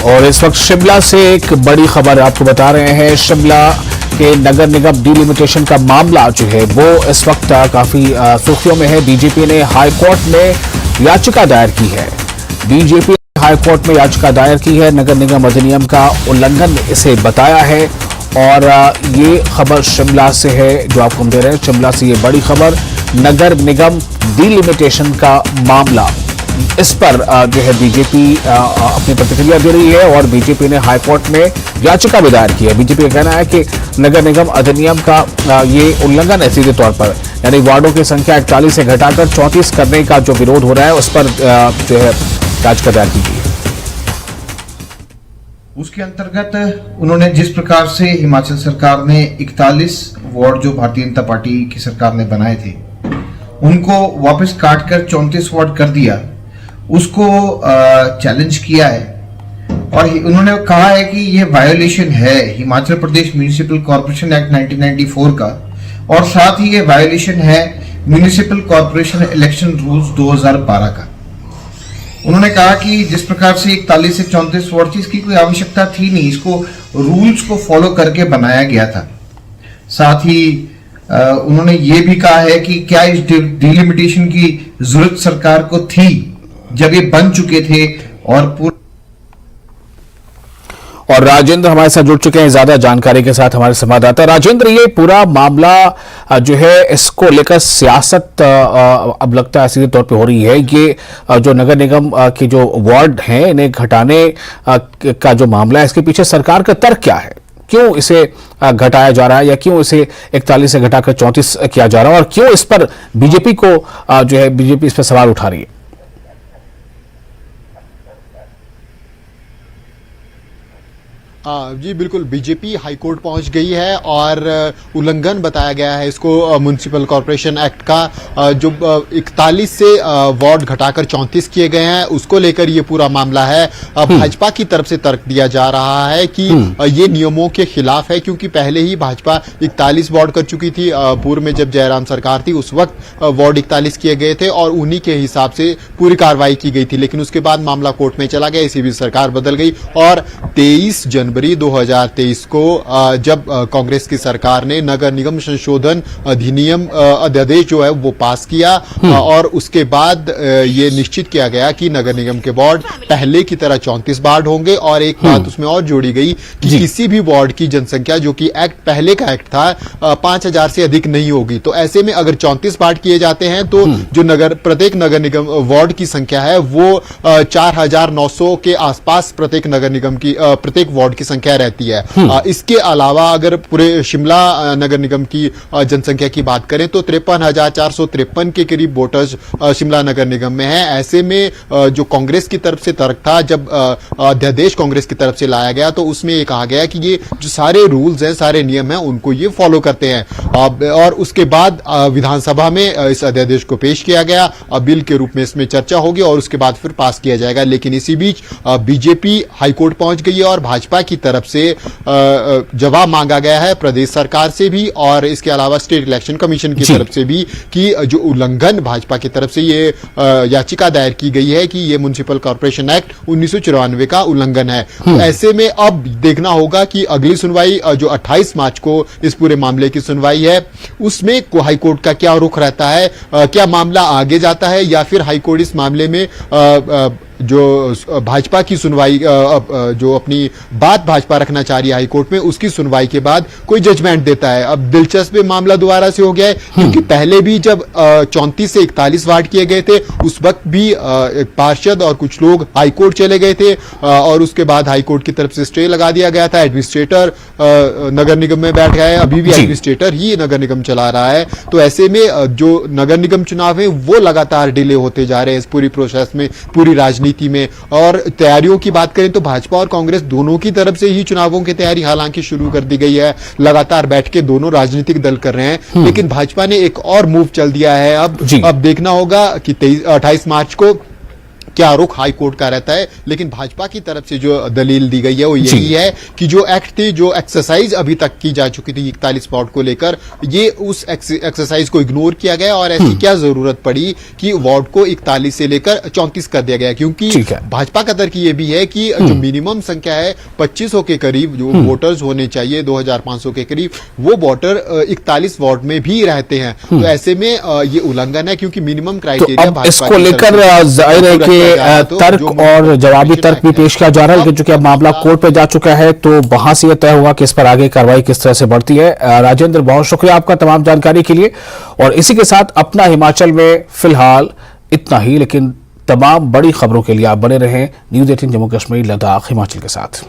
और इस वक्त शिमला से एक बड़ी खबर आपको बता रहे हैं। शिमला के नगर निगम डिलिमिटेशन का मामला जो है वो इस वक्त काफी सुर्खियों में है। बीजेपी ने हाई कोर्ट में याचिका दायर की है। बीजेपी ने हाई कोर्ट में याचिका दायर की है। नगर निगम अधिनियम का उल्लंघन इसे बताया है। और ये खबर शिमला से है जो आपको हम दे रहे हैं। शिमला से ये बड़ी खबर, नगर निगम डिलिमिटेशन का मामला, इस पर जो है बीजेपी अपनी प्रतिक्रिया दे रही है और बीजेपी ने हाईकोर्ट में याचिका भी दायर की है। बीजेपी का कहना है कि नगर निगम अधिनियम का ये उल्लंघन है सीधे तौर पर, यानी वार्डों की संख्या 41 से घटाकर 34 करने का जो विरोध हो रहा है उस पर जो है याचिका दायर की गई है। उसके अंतर्गत उन्होंने जिस प्रकार से हिमाचल सरकार ने 41 वार्ड जो भारतीय जनता पार्टी की सरकार ने बनाए थे उनको वापस काटकर 34 वार्ड कर दिया, उसको चैलेंज किया है। और उन्होंने कहा है कि यह वायोलेशन है Himachal Pradesh municipal corporation act 1994 का, और साथ ही ये वायोलेशन है म्यूनिसिपल कॉर्पोरेशन इलेक्शन रूल्स 2012 का। उन्होंने कहा कि जिस प्रकार से 41 से 34 वार्ड थी, इसकी कोई आवश्यकता थी नहीं, इसको रूल्स को फॉलो करके बनाया गया था। साथ ही उन्होंने ये भी कहा है कि क्या इस डिलिमिटेशन की जरूरत सरकार को थी जब ये बन चुके थे। और राजेंद्र हमारे साथ जुड़ चुके हैं ज्यादा जानकारी के साथ, हमारे संवाददाता। राजेंद्र, ये पूरा मामला जो है इसको लेकर सियासत अब लगता है सीधे तौर पे हो रही है। ये जो नगर निगम के जो वार्ड हैं इन्हें घटाने का जो मामला है, इसके पीछे सरकार का तर्क क्या है? क्यों इसे घटाया जा रहा है या क्यों इसे 41 से घटाकर 34 किया जा रहा है, और क्यों इस पर बीजेपी को जो है बीजेपी इस पर सवाल उठा रही है? जी बिल्कुल, बीजेपी हाईकोर्ट पहुंच गई है और उल्लंघन बताया गया है इसको म्युनिसिपल कॉर्पोरेशन एक्ट का। जो 41 से वार्ड घटाकर 34 किए गए हैं उसको लेकर ये पूरा मामला है। भाजपा की तरफ से तर्क दिया जा रहा है कि ये नियमों के खिलाफ है, क्योंकि पहले ही भाजपा 41 वार्ड कर चुकी थी। पूर्व में जब जयराम सरकार थी उस वक्त वार्ड 41 किए गए थे और उन्हीं के हिसाब से पूरी कार्रवाई की गई थी। लेकिन उसके बाद मामला कोर्ट में चला गया, इसी बीच सरकार बदल गई और 23 जनवरी 2023 को जब कांग्रेस की सरकार ने नगर निगम संशोधन अधिनियम अध्यादेश जो है वो पास किया और उसके बाद ये निश्चित किया गया कि नगर निगम के वार्ड पहले की तरह 34 वार्ड होंगे। और एक बात उसमें और जोड़ी गई कि किसी भी वार्ड की जनसंख्या जो कि एक्ट पहले का एक्ट था 5000 से अधिक नहीं होगी। तो ऐसे में अगर 34 वार्ड किए जाते हैं तो जो प्रत्येक नगर निगम वार्ड की संख्या है वो 4900 के आसपास प्रत्येक नगर निगम की प्रत्येक वार्ड की संख्या रहती है। इसके अलावा अगर पूरे शिमला नगर निगम की जनसंख्या की बात करें तो 53,453 के करीब वोटर्स शिमला नगर निगम में है। ऐसे में जो कांग्रेस की तरफ से तर्क था, जब अध्यादेश कांग्रेस की तरफ से लाया गया तो उसमें ये कहा गया कि ये जो सारे रूल्स हैं, सारे नियम हैं, उनको ये फॉलो करते हैं। और उसके बाद विधानसभा में इस अध्यादेश को पेश किया गया, बिल के रूप में इसमें चर्चा होगी और उसके बाद फिर पास किया जाएगा। लेकिन इसी बीच बीजेपी हाईकोर्ट पहुंच गई है और भाजपा की तरफ से जवाब मांगा गया है प्रदेश सरकार से भी और इसके अलावा स्टेट इलेक्शन कमीशन की तरफ से भी कि जो उल्लंघन भाजपा की तरफ से ये याचिका दायर की गई है कि ये म्युनिसिपल कॉर्पोरेशन एक्ट 1994 का उल्लंघन है। तो ऐसे में अब देखना होगा कि अगली सुनवाई जो 28 मार्च को इस पूरे मामले की सुनवाई है उसमें हाईकोर्ट का क्या रुख रहता है। क्या मामला आगे जाता है या फिर हाईकोर्ट इस मामले में जो भाजपा की सुनवाई जो अपनी बात भाजपा रखना चाह रही है हाईकोर्ट में, उसकी सुनवाई के बाद कोई जजमेंट देता है। अब दिलचस्प मामला दोबारा से हो गया है क्योंकि पहले भी जब 34 से 41 वार्ड किए गए थे उस वक्त भी एक पार्षद और कुछ लोग हाईकोर्ट चले गए थे और उसके बाद हाईकोर्ट की तरफ से स्टे लगा दिया गया था। एडमिनिस्ट्रेटर नगर निगम में बैठ गया है, अभी भी एडमिनिस्ट्रेटर ही नगर निगम चला रहा है। तो ऐसे में जो नगर निगम चुनाव है वो लगातार डिले होते जा रहे हैं इस पूरी प्रोसेस में, पूरी राजनीति में। और तैयारियों की बात करें तो भाजपा और कांग्रेस दोनों की तरफ से ही चुनावों की तैयारी हालांकि शुरू कर दी गई है, लगातार बैठ के दोनों राजनीतिक दल कर रहे हैं। लेकिन भाजपा ने एक और मूव चल दिया है। अब देखना होगा कि 28 मार्च को क्या रुख हाई कोर्ट का रहता है। लेकिन भाजपा की तरफ से जो दलील दी गई है वो यही है कि जो एक्ट थी, जो एक्सरसाइज अभी तक की जा चुकी थी 41 वार्ड को लेकर, ये उस एक्सरसाइज को इग्नोर किया गया और ऐसी क्या जरूरत पड़ी कि वार्ड को 41 से लेकर 34 कर दिया गया। क्योंकि भाजपा का तर्क ये भी है कि जो मिनिमम संख्या है 2500 के करीब जो वोटर्स होने चाहिए, 2500 के करीब, वो वोटर 41 वार्ड में भी रहते हैं। तो ऐसे में ये उल्लंघन है, क्योंकि मिनिमम क्राइटेरिया तो इसको लेकर जाहिर है कि तर्क और जवाबी तर्क भी पेश किया जा रहा है। लेकिन चूंकि अब मामला कोर्ट पे जा चुका है तो वहां से यह तय होगा कि इस पर आगे कार्रवाई किस तरह से बढ़ती है। राजेंद्र, बहुत शुक्रिया आपका तमाम जानकारी के लिए। और इसी के साथ अपना हिमाचल में फिलहाल इतना ही, लेकिन तमाम बड़ी खबरों के लिए आप बने रहें न्यूज़ 18 जम्मू कश्मीर लद्दाख हिमाचल के साथ।